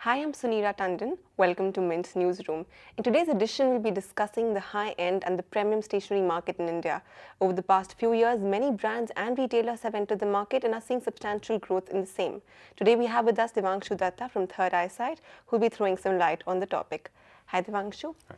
Hi, I'm Sunira Tandon. Welcome to Mint's newsroom. In today's edition, we'll be discussing the high-end and the premium stationery market in India. Over the past few years, many brands and retailers have entered the market and are seeing substantial growth in the same. Today, we have with us Devanshu Datta from Third Eyesight, who will be throwing some light on the topic. Hi, Devanshu. Hi.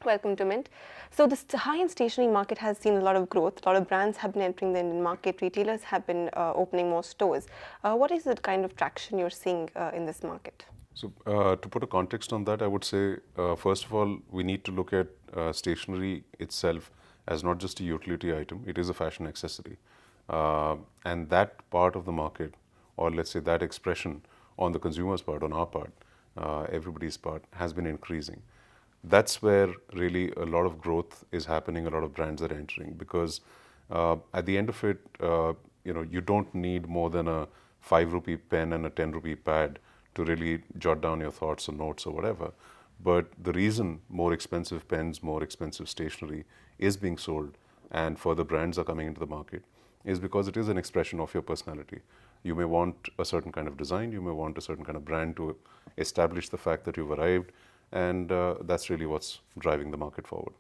Welcome to Mint. So this high-end stationery market has seen a lot of growth. A lot of brands have been entering the Indian market. Retailers have been opening more stores. What is the kind of traction you're seeing in this market? So, to put a context on that, I would say, first of all, we need to look at stationery itself as not just a utility item, it is a fashion accessory. And that part of the market, or let's say that expression on the consumer's part, on our part, everybody's part, has been increasing. That's where really a lot of growth is happening, a lot of brands are entering, because at the end of it, you don't need more than a 5 rupee pen and a 10 rupee pad to really jot down your thoughts or notes or whatever. But the reason more expensive pens, more expensive stationery is being sold and further brands are coming into the market is because it is an expression of your personality. You may want a certain kind of design, you may want a certain kind of brand to establish the fact that you've arrived, and that's really what's driving the market forward.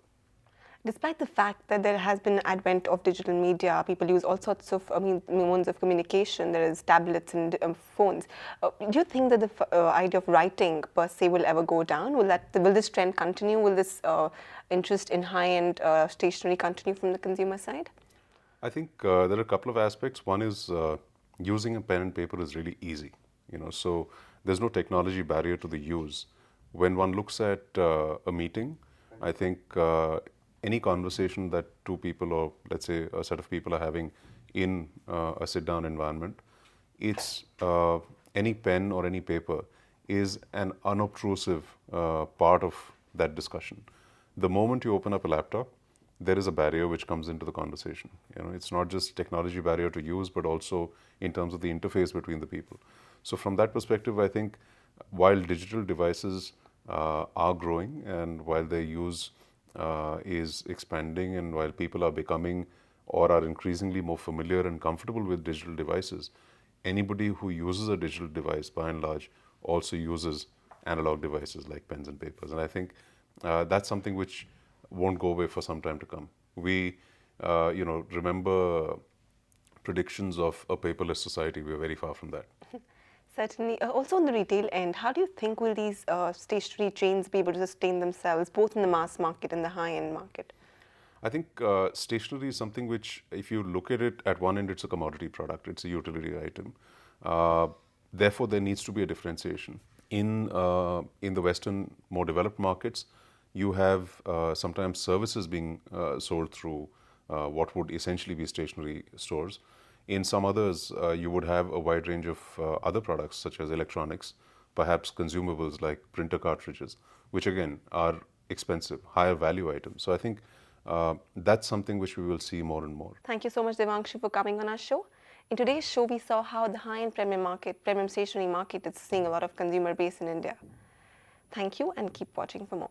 Despite the fact that there has been advent of digital media, people use all sorts of modes of communication. There is tablets and phones. Do you think that the idea of writing per se will ever go down? Will this trend continue? Will this interest in high-end stationery continue from the consumer side? I think there are a couple of aspects. One is using a pen and paper is really easy. So there's no technology barrier to the use. When one looks at a meeting, I think any conversation that two people or let's say a set of people are having in a sit-down environment, it's any pen or any paper is an unobtrusive part of that discussion. The moment you open up a laptop, there is a barrier which comes into the conversation. It's not just technology barrier to use, but also in terms of the interface between the people. So from that perspective, I think while digital devices are growing and while their use is expanding and while people are becoming or are increasingly more familiar and comfortable with digital devices, anybody who uses a digital device by and large also uses analog devices like pens and papers. And I think that's something which won't go away for some time to come. We, remember predictions of a paperless society. We're very far from that. Certainly. Also on the retail end, how do you think will these stationery chains be able to sustain themselves, both in the mass market and the high-end market? I think stationery is something which, if you look at it, at one end, it's a commodity product, it's a utility item. Therefore, there needs to be a differentiation. In the Western, more developed markets, you have sometimes services being sold through what would essentially be stationery stores. In some others, you would have a wide range of other products such as electronics, perhaps consumables like printer cartridges, which again are expensive, higher value items. So I think that's something which we will see more and more. Thank you so much, Devanshu, for coming on our show. In today's show, we saw how the high-end premium stationery market is seeing a lot of consumer base in India. Thank you and keep watching for more.